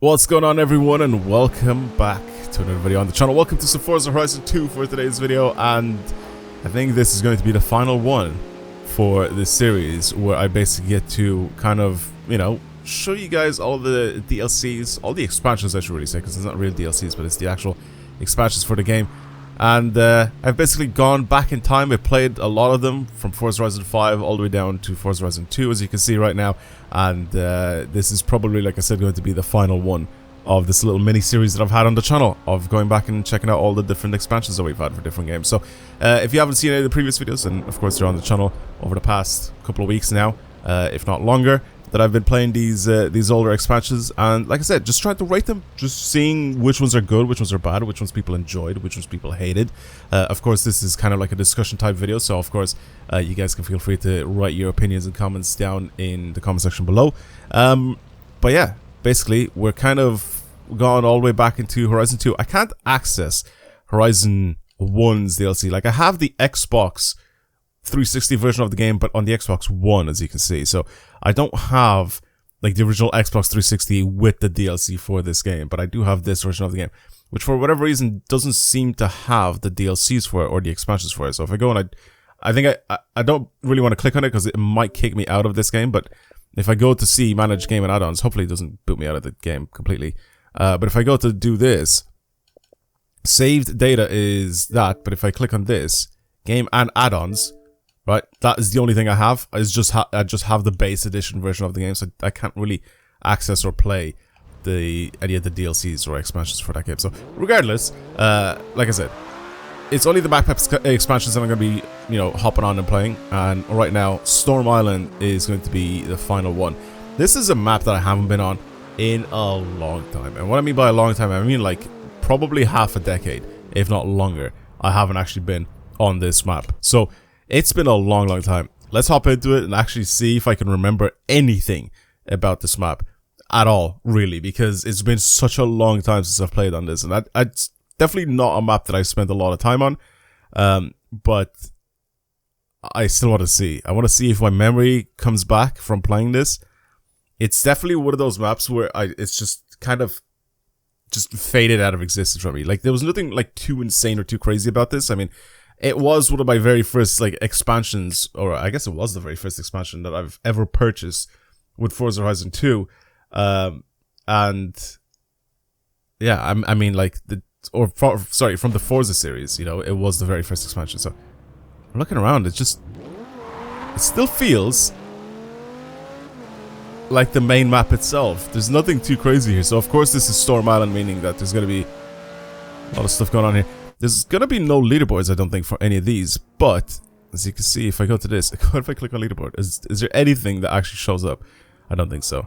What's going on, everyone, and welcome back to another video on the channel. Welcome to some Forza Horizon 2 for today's video, and I think this is going to be the final one for this series where I basically get to kind of, show you guys all the DLCs, all the expansions I should really say, because it's not real DLCs, but it's the actual expansions for the game. And I've basically gone back in time. I've played a lot of them from Forza Horizon 5 all the way down to Forza Horizon 2, as you can see right now. And this is probably, like I said, going to be the final one of this little mini-series that I've had on the channel of going back and checking out all the different expansions that we've had for different games. So if you haven't seen any of the previous videos, and of course they're on the channel over the past couple of weeks now, if not longer, that I've been playing these older expansions, and like I said, just trying to rate them, just seeing which ones are good, which ones are bad, which ones people enjoyed, which ones people hated. Of course, this is kind of like a discussion type video, so of course you guys can feel free to write your opinions and comments down in the comment section below. But yeah, basically we're kind of gone all the way back into Horizon 2. I can't access Horizon 1's DLC. Like, I have the Xbox 360 version of the game, but on the Xbox One, as you can see. So I don't have like the original Xbox 360 with the DLC for this game, but I do have this version of the game, which for whatever reason doesn't seem to have the DLCs for it or the expansions for it. So if I go and I think I don't really want to click on it because it might kick me out of this game, but if I go to see manage game and add-ons, hopefully it doesn't boot me out of the game completely. But if I go to do this, saved data is that, but if I click on this, game and add-ons, right, that is the only thing I have. I just have the base edition version of the game, so I can't really access or play any of the DLCs or expansions for that game. So regardless, like I said, it's only the map expansions that I'm going to be, hopping on and playing. And right now, Storm Island is going to be the final one. This is a map that I haven't been on in a long time. And what I mean by a long time, I mean like probably half a decade, if not longer. I haven't actually been on this map. So it's been a long time. Let's hop into it and actually see if I can remember anything about this map at all, really, because it's been such a long time since I've played on this, and it's definitely not a map that I spent a lot of time on, but I still want to see. I want to see if my memory comes back from playing this. It's definitely one of those maps where it's just kind of just faded out of existence from me. Like, there was nothing like too insane or too crazy about this. I mean, it was one of my very first like expansions, or I guess it was the very first expansion that I've ever purchased with Forza Horizon 2. And yeah, I mean like from the Forza series, it was the very first expansion. So I'm looking around, it still feels like the main map itself. There's nothing too crazy here. So of course this is Storm Island, meaning that there's going to be a lot of stuff going on here. There's going to be no leaderboards, I don't think, for any of these, but as you can see, if I go to this, what if I click on leaderboard? Is there anything that actually shows up? I don't think so.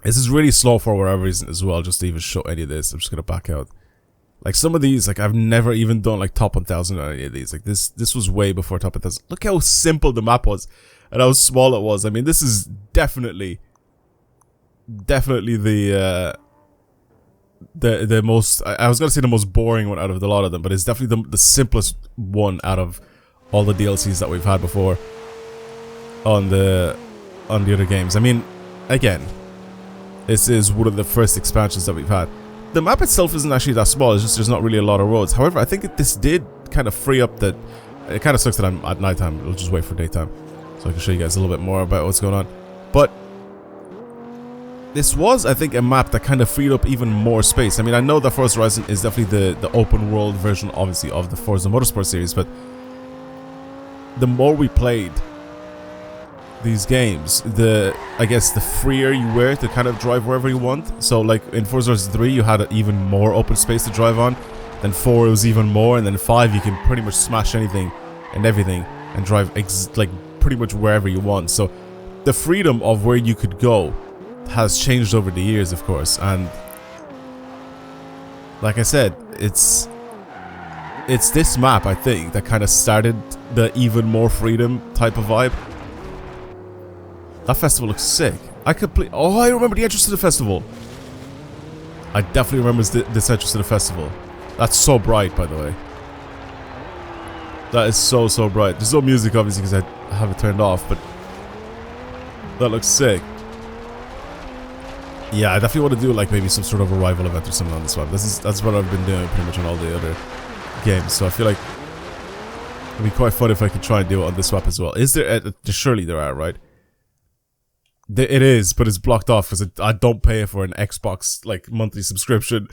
This is really slow for whatever reason as well, just to even show any of this. I'm just going to back out. Like, some of these, like, I've never even done, like, top 1000 on any of these. Like, this was way before top 1000. Look how simple the map was and how small it was. I mean, this is definitely the most, I was gonna say the most boring one out of the lot of them, but it's definitely the simplest one out of all the DLCs that we've had before on the other games. I mean, again, this is one of the first expansions that we've had. The map itself isn't actually that small, it's just there's not really a lot of roads. However, I think that this did kind of free up that. It kind of sucks that I'm at nighttime. We'll just wait for daytime so I can show you guys a little bit more about what's going on. But this was, I think, a map that kind of freed up even more space. I mean, I know that Forza Horizon is definitely the open world version, obviously, of the Forza Motorsport series, but the more we played these games, I guess the freer you were to kind of drive wherever you want. So, like, in Forza Horizon 3, you had even more open space to drive on. Then 4, it was even more, and then 5, you can pretty much smash anything and everything and drive, like, pretty much wherever you want. So, the freedom of where you could go has changed over the years, of course, and like I said, it's this map, I think, that kind of started the even more freedom type of vibe. That festival looks sick. Oh, I remember the entrance to the festival. I definitely remember this entrance to the festival. That's so bright, by the way. That is so bright. There's no music, obviously, because I have it turned off, but that looks sick. Yeah, I definitely want to do like maybe some sort of a rival event or something on this map. That's what I've been doing pretty much on all the other games. So I feel like it'd be quite fun if I could try and do it on this map as well. Is there? Surely there are, right? It is, but it's blocked off because I don't pay for an Xbox like monthly subscription.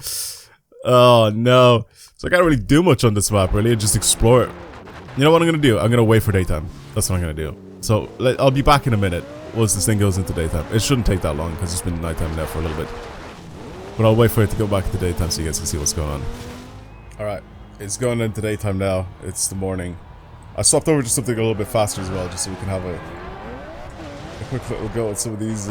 Oh no! So I can't really do much on this map. Really, just explore it. You know what I'm gonna do? I'm gonna wait for daytime. That's what I'm gonna do. So I'll be back in a minute once this thing goes into daytime. It shouldn't take that long because it's been nighttime now for a little bit. But I'll wait for it to go back into daytime so you guys can see what's going on. Alright, it's going into daytime now. It's the morning. I swapped over to something a little bit faster as well, just so we can have a quick little go at some of these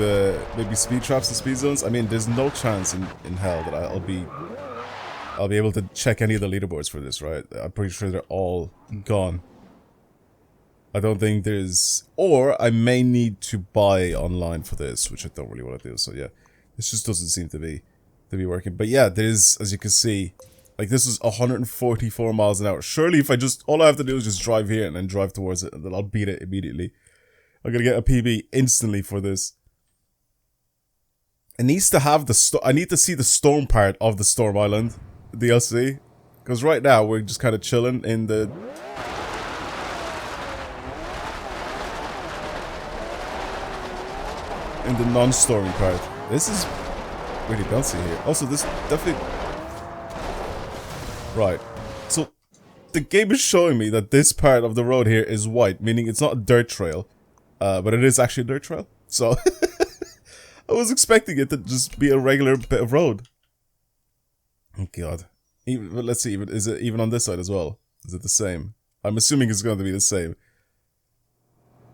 maybe speed traps and speed zones. I mean, there's no chance in hell that I'll be able to check any of the leaderboards for this, right? I'm pretty sure they're all gone. I don't think there's... Or I may need to buy online for this, which I don't really want to do. So yeah, this just doesn't seem to be working. But yeah, there's, as you can see, like this is 144 miles an hour. Surely if all I have to do is just drive here and then drive towards it, and then I'll beat it immediately. I'm gonna get a PB instantly for this. It needs to have I need to see the storm part of the Storm Island DLC. Because right now we're just kind of chilling in the... in the non-storming part. This is really bouncy here. Also, this definitely... Right. So, the game is showing me that this part of the road here is white, meaning it's not a dirt trail. But it is actually a dirt trail. So, I was expecting it to just be a regular bit of road. Oh god. Let's see, is it even on this side as well? Is it the same? I'm assuming it's going to be the same.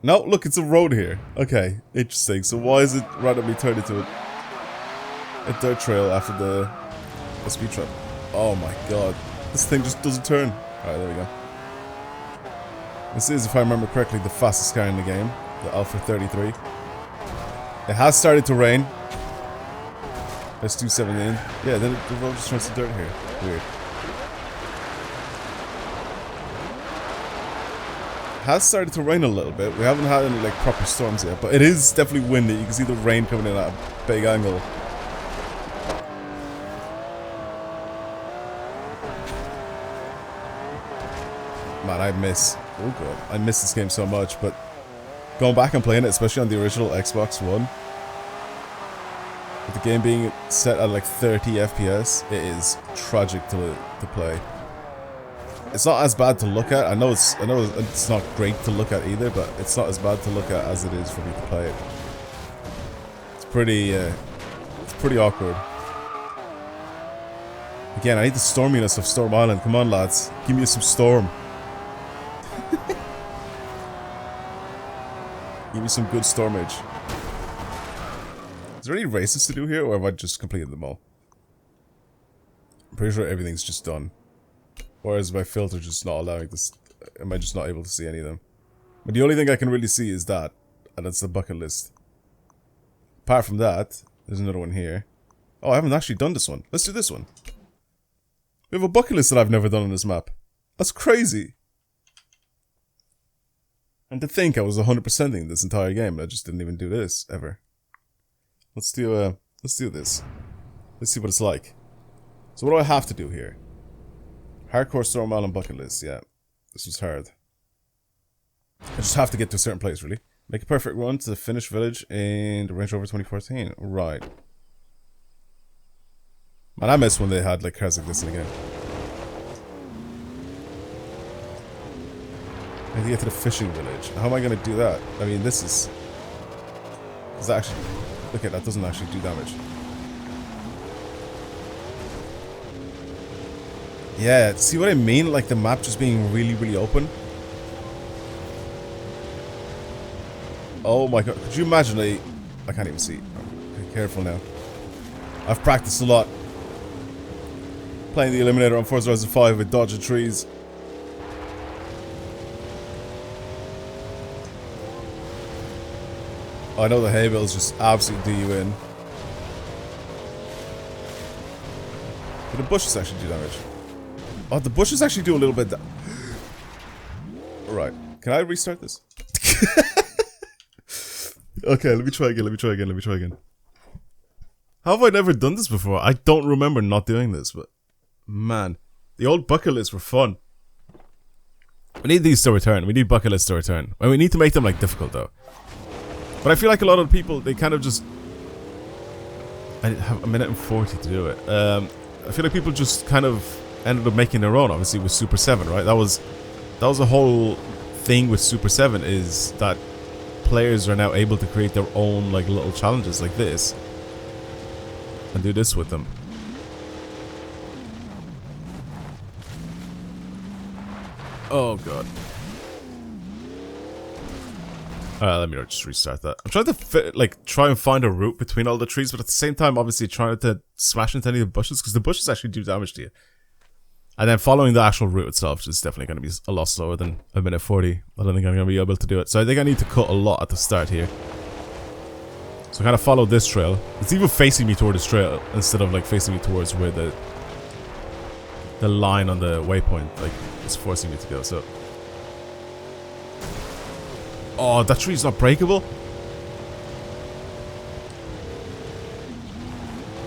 No, look, it's a road here. Okay, interesting. So why is it randomly turned into a dirt trail after the speed trap? Oh my god. This thing just doesn't turn. Alright, there we go. This is, if I remember correctly, the fastest car in the game. The Alpha 33. It has started to rain. That's 217. Yeah, then the road just turns to dirt here. Weird. Has started to rain a little bit. We haven't had any like proper storms yet, but it is definitely windy. You can see the rain coming in at a big angle. Man, I miss this game so much, but going back and playing it, especially on the original Xbox One, with the game being set at like 30 FPS, it is tragic to play. It's not as bad to look at. I know it's not great to look at either, but it's not as bad to look at as it is for me to play it. It's pretty awkward. Again, I need the storminess of Storm Island. Come on, lads, give me some storm. Give me some good stormage. Is there any races to do here, or have I just completed them all? I'm pretty sure everything's just done. Or is my filter just not allowing this? Am I just not able to see any of them? But the only thing I can really see is that, and that's the bucket list. Apart from that, there's another one here. Oh, I haven't actually done this one. Let's do this one. We have a bucket list that I've never done on this map. That's crazy. And to think I was 100%ing this entire game, and I just didn't even do this ever. Let's do this. Let's see what it's like. So what do I have to do here? Hardcore Storm Island bucket list, yeah. This was hard. I just have to get to a certain place, really. Make a perfect run to the finished village in the Range Rover 2014. Right. Man, I miss when they had like cars like this in the game. I need to get to the fishing village. How am I going to do that? I mean, this is... Does that actually... Look at that, doesn't actually do damage. Yeah, see what I mean? Like the map just being really, really open. Oh my god, could you imagine I can't even see. Okay, careful now. I've practiced a lot. Playing the Eliminator on Forza Horizon 5 with dodging trees. I know the hay bales just absolutely do you in. But the bushes actually do damage. Oh, the bushes actually do a little bit. Alright, can I restart this? Okay, let me try again. How have I never done this before? I don't remember not doing this, but man, the old bucket lists were fun. We need these to return. We need bucket lists to return. And we need to make them like difficult though. But I feel like a lot of people, they kind of just... I have a minute and 40 to do it. I feel like people just kind of ended up making their own, obviously, with Super 7, right? That was the whole thing with Super 7, is that players are now able to create their own like little challenges like this. And do this with them. Oh god. Let me just restart that. I'm trying to try and find a route between all the trees, but at the same time, obviously trying to smash into any of the bushes, because the bushes actually do damage to you. And then following the actual route itself is definitely going to be a lot slower than a minute 40. I don't think I'm going to be able to do it. So I think I need to cut a lot at the start here. So I kind of follow this trail. It's even facing me toward this trail instead of like facing me towards where the line on the waypoint like is forcing me to go. So, oh, that tree's not breakable.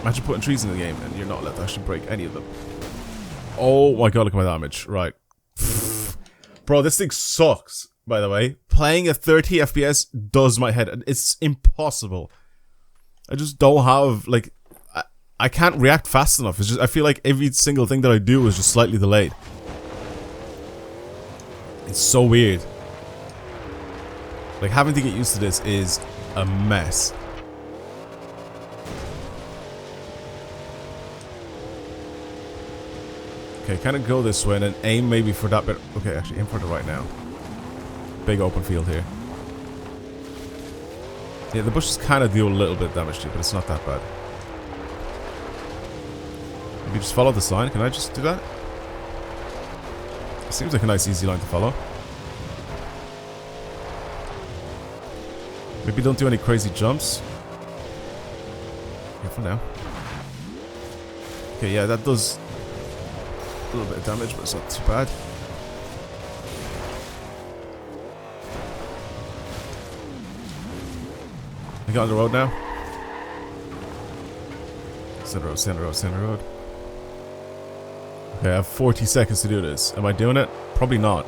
Imagine putting trees in the game and you're not allowed to actually break any of them. Oh my god, look at my damage. Right. Bro, this thing sucks, by the way. Playing at 30 FPS does my head. It's impossible. I just don't have, like... I can't react fast enough. It's just, I feel like every single thing that I do is just slightly delayed. It's so weird. Like, having to get used to this is a mess. Okay, kind of go this way and then aim maybe for that bit. Okay, actually aim for it right now. Big open field here. Yeah, the bushes kind of deal a little bit of damage to you, but it's not that bad. Maybe just follow this line. Can I just do that? It seems like a nice easy line to follow. Maybe don't do any crazy jumps. Careful now. Okay, yeah, that does a little bit of damage, but it's not too bad. We got on the road now. Stay on the road, stay on the road, stay on the road. Okay, I have 40 seconds to do this. Am I doing it? Probably not. I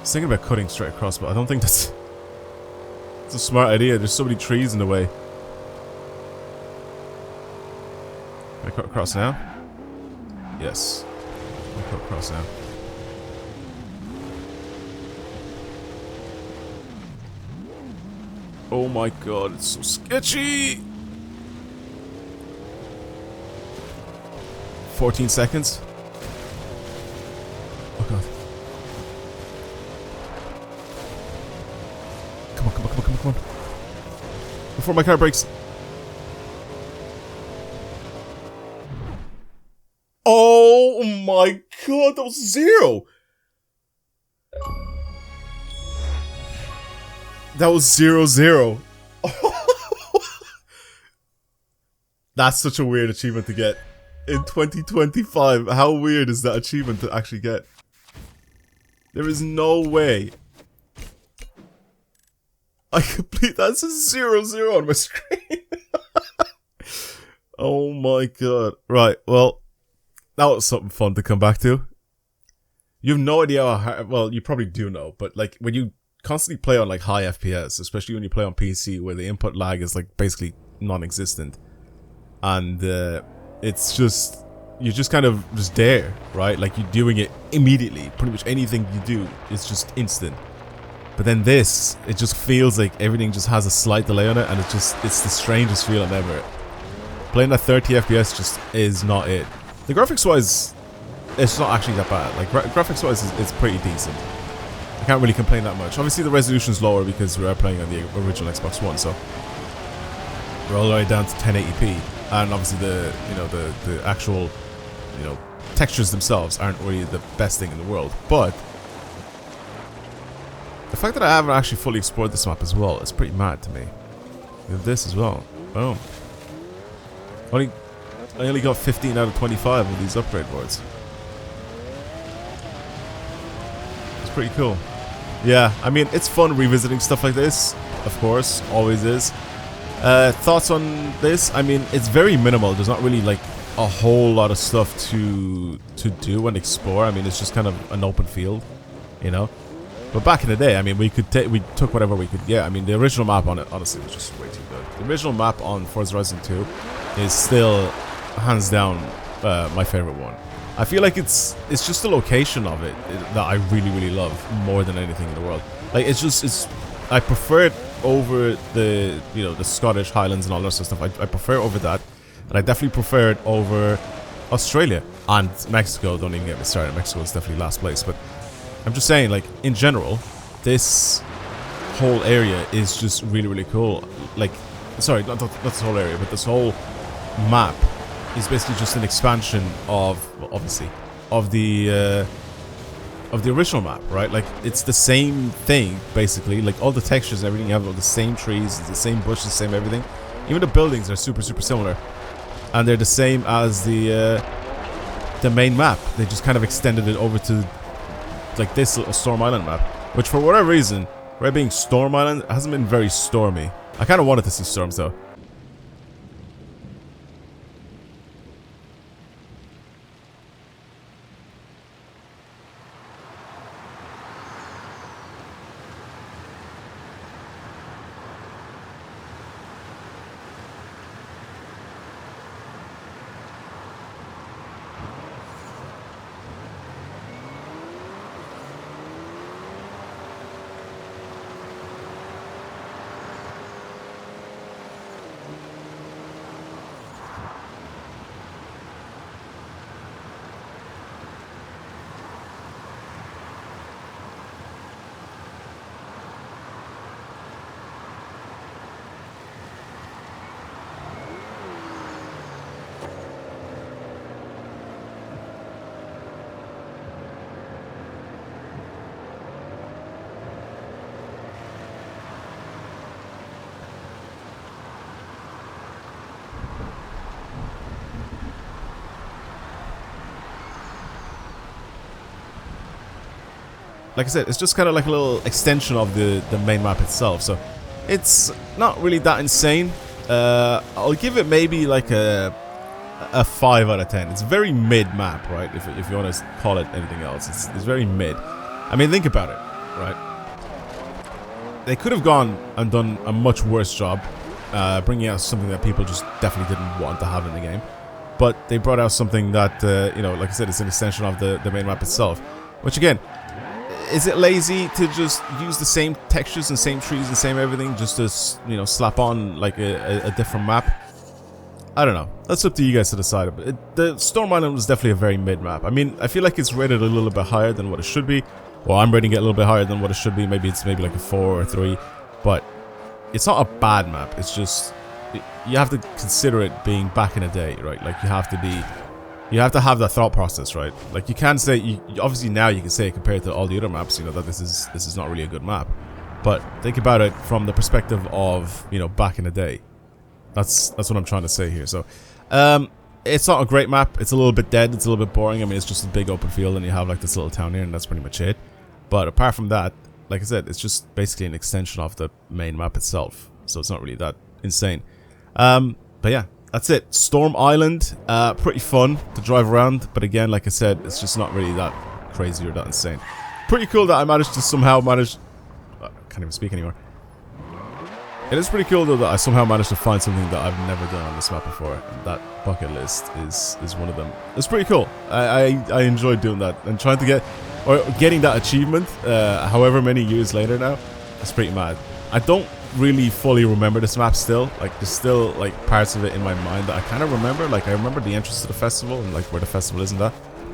was thinking about cutting straight across, but I don't think that's a smart idea. There's so many trees in the way. Can I cut across now? Yes. I cut across now. Oh my god, it's so sketchy! 14 seconds. Oh god. Come on, come on, come on, come on, come on. Before my car breaks. Oh my god, that was 0! That was 0-0. That's such a weird achievement to get in 2025. How weird is that achievement to actually get? There is no way I complete. That's a 0-0 on my screen. Oh my god. Right, well, that was something fun to come back to. You have no idea how hard, well, you probably do know, but like when you constantly play on like high FPS, especially when you play on PC where the input lag is like basically non-existent, and it's just, you're just kind of just there, right? Like you're doing it immediately. Pretty much anything you do is just instant. But then this, it just feels like everything just has a slight delay on it, and it's the strangest feeling ever. Playing at 30 FPS just is not it. The graphics wise, it's not actually that bad. Like graphics wise, it's pretty decent. I can't really complain that much. Obviously the resolution's lower because we are playing on the original Xbox One, so we're all the way down to 1080p, and obviously the actual, textures themselves aren't really the best thing in the world. But the fact that I haven't actually fully explored this map as well is pretty mad to me. We have this as well. Boom. I only got 15 out of 25 with these upgrade boards. It's pretty cool. Yeah, I mean, it's fun revisiting stuff like this. of course, always is. Thoughts on this? I mean, it's very minimal. There's not really like a whole lot of stuff to do and explore. I mean, it's just kind of an open field, you know. But back in the day, I mean, we took whatever we could get. I mean, the original map on it, honestly, was just way too good. The original map on Forza Horizon 2 is still hands down my favorite one. I feel like it's just the location of it that I really love more than anything in the world. Like, I prefer it over the, you know, the Scottish Highlands and all that sort of stuff. I prefer it over that, and I definitely prefer it over Australia and Mexico. Don't even get me started. Mexico is definitely last place, but I'm just saying, like, in general, this whole area is just really cool. Like, sorry, not this whole area, but this whole map is basically just an expansion of, well, obviously, of the original map, right? Like, it's the same thing, basically. Like, all the textures and everything, you have all the same trees, the same bushes, the same everything. Even the buildings are super similar. And they're the same as the main map. They just kind of extended it over to, like, this little Storm Island map. Which, for whatever reason, right, being Storm Island, hasn't been very stormy. I kind of wanted to see storms, though. Like I said, it's just kind of like a little extension of the main map itself. So it's not really that insane. I'll give it maybe like a 5 out of 10. It's very mid map, right? If you want to call it anything else, it's very mid. I mean, think about it, right? They could have gone and done a much worse job bringing out something that people just definitely didn't want to have in the game. But they brought out something that, you know, like I said, it's an extension of the main map itself. Which, again, is it lazy to just use the same textures and same trees and same everything just to, you know, slap on like a different map? I don't know. That's up to you guys to decide. The Storm Island was definitely a very mid map. I mean, I feel like it's rated a little bit higher than what it should be. Well, I'm rating it a little bit higher than what it should be. Maybe it's like a 4 or 3. But it's not a bad map. It's just, you have to consider it being back in the day, right? Like, you have to have that thought process, right? Like, you can't say, obviously now you can say compared to all the other maps, you know, that this is not really a good map. But think about it from the perspective of, you know, back in the day. That's what I'm trying to say here. So, it's not a great map. It's a little bit dead. It's a little bit boring. I mean, it's just a big open field and you have like this little town here and that's pretty much it. But apart from that, like I said, it's just basically an extension of the main map itself. So it's not really that insane. But yeah. That's it. Storm Island, pretty fun to drive around, but again, like I said, it's just not really that crazy or that insane. Pretty cool that I managed to somehow I can't even speak anymore. It is pretty cool though that I somehow managed to find something that I've never done on this map before, and that bucket list is one of them. It's pretty cool. I enjoyed doing that and trying to getting that achievement, however many years later now. That's pretty mad. I don't really fully remember this map still. Like, there's still like parts of it in my mind that I kind of remember. Like, I remember the entrance to the festival and like where the festival is and that,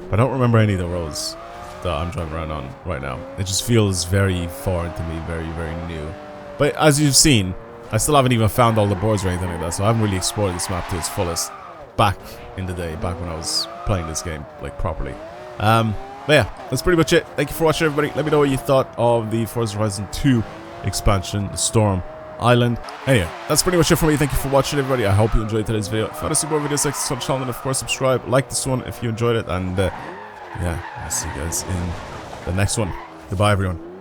but I don't remember any of the roads that I'm driving around on right now. It just feels very foreign to me, very new. But as you've seen, I still haven't even found all the boards or anything like that, so I haven't really explored this map to its fullest back in the day, back when I was playing this game like properly. But yeah, that's pretty much it. Thank you for watching, everybody. Let me know what you thought of the Forza Horizon 2 expansion, the Storm Island. Anyway, that's pretty much it for me. Thank you for watching, everybody. I hope you enjoyed today's video. If you want to see more videos like this on the channel, then of course subscribe, like this one if you enjoyed it, and yeah, I'll see you guys in the next one. Goodbye, everyone.